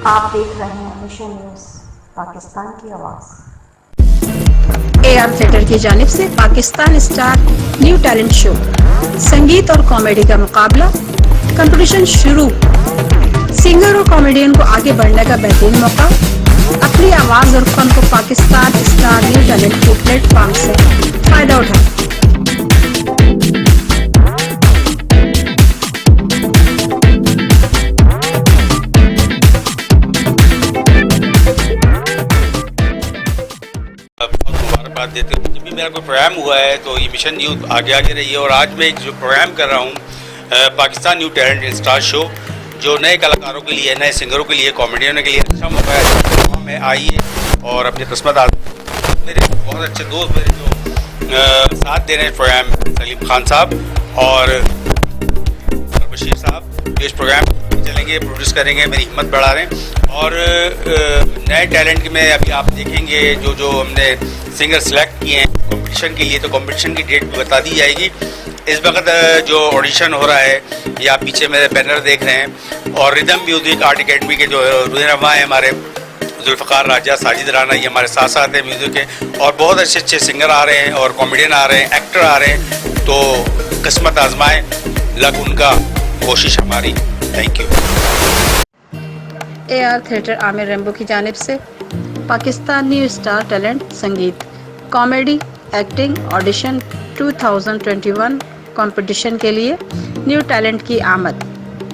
आप देख रहे हैं मिशन न्यूज़ पाकिस्तान की आवाज़। AR थिएटर की जानिब से Pakistan star new talent show, संगीत और कॉमेडी का मुकाबला, कंपटीशन शुरू। सिंगर और कॉमेडियन को आगे बढ़ने का बेहतरीन मौका। अपनी आवाज और फन को पाकिस्तान स्टार न्यू टैलेंट के प्लेटफॉर्म से फायदा उठाएं। मुबारकबाद देते हूँ। जब भी मेरा कोई प्रोग्राम हुआ है तो ये मिशन न्यूज़ आगे आगे रही है। और आज मैं एक जो प्रोग्राम कर रहा हूँ Pakistan new talent star show, जो नए कलाकारों के लिए, नए सिंगरों के लिए, कॉमेडियनों के लिए अच्छा मौका है। मैं आइए और अपनी किस्मत मेरे बहुत अच्छे दोस्त मेरे जो साथ दे रहे हैं प्रोग्राम, सलीम खान साहब और बशीर साहब, जो इस प्रोग्राम चलेंगे, प्रोड्यूस करेंगे, मेरी हिम्मत बढ़ा रहे हैं। और नए टैलेंट में अभी आप देखेंगे जो हमने सिंगर सेलेक्ट किए हैं कंपटीशन के लिए, तो कंपटीशन की डेट भी बता दी जाएगी। इस वक्त जो ऑडिशन हो रहा है, ये आप पीछे मेरे बैनर देख रहे हैं। और रिदम म्यूज़िक आर्ट अकेडमी के जो रहनुमा हैं हमारे जुल्फ़िकार राजा, साजिद राना, ये हमारे साथ साथ हैं म्यूज़िक के। और बहुत अच्छे अच्छे सिंगर आ रहे हैं और कॉमेडियन आ रहे हैं, एक्टर आ रहे हैं। तो किस्मत आजमाएं, लक उनका, कोशिश हमारी। Thank you. AR theatre Aamir rainbow की जानिब से पाकिस्तान न्यू स्टार टैलेंट संगीत, कॉमेडी, एक्टिंग ऑडिशन 2021 कंपटीशन के लिए न्यू टैलेंट की आमद,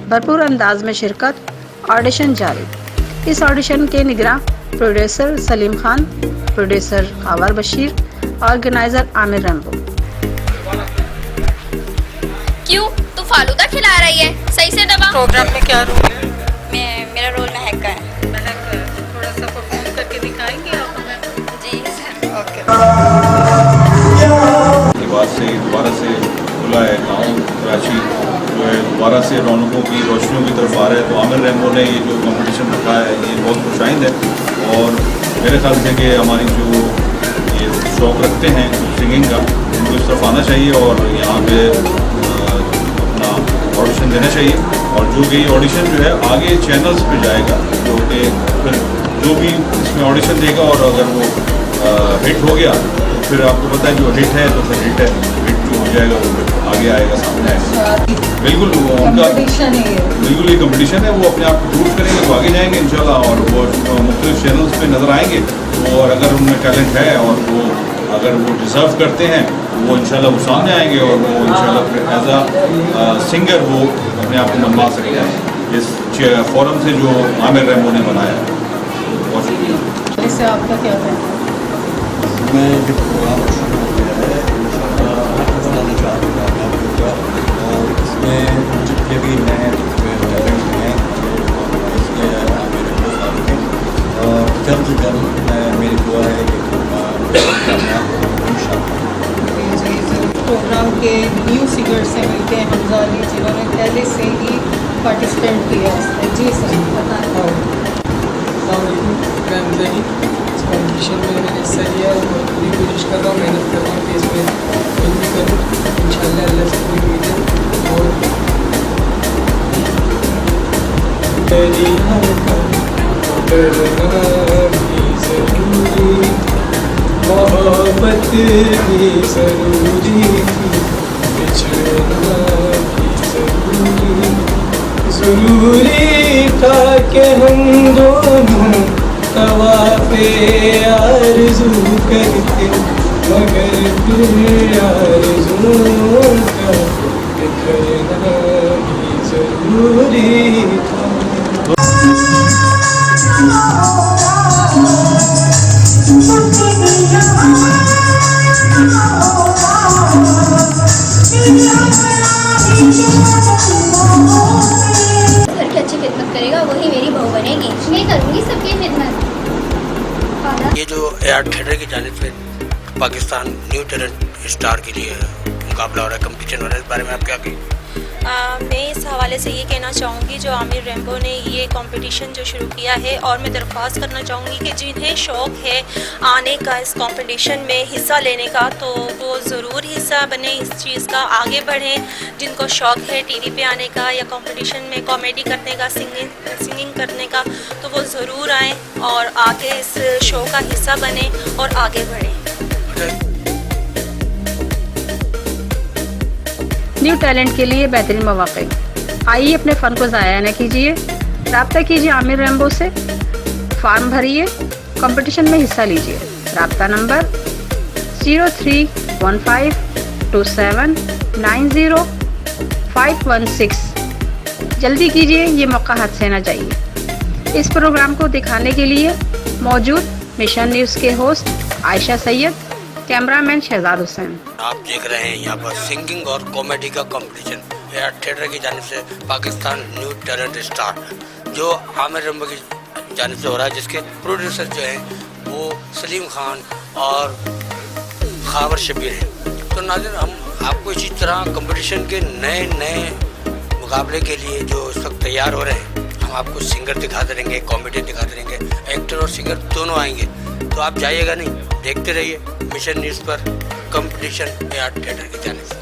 भरपूर अंदाज में शिरकत, ऑडिशन जारी। इस ऑडिशन के निगरां producer Salim Khan, producer Awar Bashir, organiser Aamir Rambo. क्यों तू फालूदा खिला रही है? सही से दबा। प्रोग्राम में क्या रोल है? मेरा रोल महक का है। महक का है। थोड़ा सा परफॉर्म करके दिखाएंगे आप हमें? जी सर। ओके। बाद से दोबारा से खुला है गाँव कराची, जो है दोबारा से रौनकों की रोशनियों की तरफ आ रहा है। तो आमिर रेम्बो ने ये जो कंपटीशन रखा है, ये बहुत खुशाइंद है। और मेरे ख्याल से कि हमारी जो ये शौक़ रखते हैं सिंगिंग का, उनको इस तरफ आना चाहिए और यहाँ पे अपना ऑडिशन देना चाहिए। और जो कि ऑडिशन जो है आगे चैनल्स पे जाएगा, जो कि फिर जो भी इसमें ऑडिशन देगा और अगर वो हिट हो गया तो फिर आपको पता है जो हिट है तो फिर हिट है, हिट जो हो जाएगा वो फिर आगे आएगा, सामने आएगा। बिल्कुल उनका बिल्कुल ये कंपटीशन है, वो अपने आप को प्रूव करेंगे तो आगे जाएंगे इंशाल्लाह। और वो मुख्तलिफ चैनल्स पे नज़र आएंगे। और अगर उनमें टैलेंट है और वो अगर वो डिज़र्व करते हैं वो इंशाल्लाह वो सामने आएंगे और वो इंशाल्लाह फिर एज आ सिंगर वो अपने आप को मनवा सकते हैं इस फोरम से जो आमिर रेम्बो ने बनाया है। बहुत शुक्रिया। इससे आपका क्या है? मैं जो प्रोग्राम शुरू हो गया है बनाना चाहूँगा आपका, और इसमें जितने भी नए टैलेंट हैं इसमें आमिर रेम्बो साहब हैं। और जल्द से जल्द मेरी दुआ है कि प्रोग्राम के न्यू सिंगर से मिलते हैं हमजा अली, जिन्होंने पहले से ही पार्टिसिपेट किया उसमें। जी सर बताएं। मैं हमजा ही इस कॉम्पिटिशन में मैंने हिस्सा लिया और पूरी कोशिश कर रहा हूँ, मेहनत कर रहा हूँ कि इसमें विन भी करूँ इंशाल्लाह। अल्लाह से पूरी उम्मीद है। और मोहब्बत भी ज़रूरी थी, बिछड़ना भी ज़रूरी था कि हम दोनों तवाफ़े आरज़ू करते, मगर फिर आरज़ू का बिखरना भी ज़रूरी था। घर की अच्छी खिदमत करेगा वही मेरी बहू बनेगी। मैं करूँगी सबकी खिदमत। ये जो AR थिएटर की जानिब से पाकिस्तान न्यू टैलेंट स्टार के लिए मुकाबला हो रहा है, कंपटीशन हो रहा है, इस बारे में आप क्या कहें? मैं इस हवाले से ये कहना चाहूँगी जो आमिर रेम्बो ने ये कंपटीशन जो शुरू किया है, और मैं दरख्वास्त करना चाहूँगी कि जिन्हें शौक़ है आने का इस कंपटीशन में हिस्सा लेने का, तो वो ज़रूर हिस्सा बने इस चीज़ का, आगे बढ़ें। जिनको शौक़ है टीवी पे आने का या कंपटीशन में कॉमेडी करने का, सिंगिंग करने का, तो वो ज़रूर आएँ और आके इस शो का हिस्सा बने और आगे बढ़ें। न्यू टैलेंट के लिए बेहतरीन मौक़े। आइए अपने फ़न को ज़ाया न कीजिए, रब्ता कीजिए आमिर रेम्बो से, फॉर्म भरिए, कंपटीशन में हिस्सा लीजिए। रब्ता नंबर 0315279056। जल्दी कीजिए, ये मौका हाथ से ना जाइए। इस प्रोग्राम को दिखाने के लिए मौजूद मिशन न्यूज़ के होस्ट आयशा सैयद, कैमरामैन शहजाद हुसैन। आप देख रहे हैं यहाँ पर सिंगिंग और कॉमेडी का कंपटीशन एयर थिएटर की जानिब से पाकिस्तान न्यू टैलेंट स्टार, जो आमिर रेम्बो की जानिब से हो रहा है, जिसके प्रोड्यूसर जो हैं वो सलीम खान और खावर शबीर हैं। तो नाज़रीन, हम आपको इसी तरह कंपटीशन के नए नए मुकाबले के लिए जो इस वक्त तैयार हो रहे हैं, हम आपको सिंगर दिखाते रहेंगे, कॉमेडी दिखाते रहेंगे, एक्टर और सिंगर दोनों आएंगे। तो आप जाइएगा नहीं, देखते रहिए मिशन न्यूज़ पर कंपटीशन एयर थिएटर की जानिब से।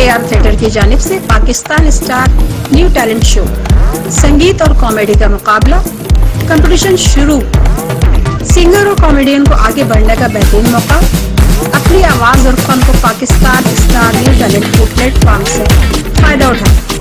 एआर थिएटर की जानिब से Pakistan star new talent show, संगीत और कॉमेडी का मुकाबला, कंपटीशन शुरू। सिंगर और कॉमेडियन को आगे बढ़ने का बेहतरीन मौका। अपनी आवाज़ और फन को पाकिस्तान स्टार न्यू टैलेंट के प्लेटफॉर्म से फ़ायदा उठाएं।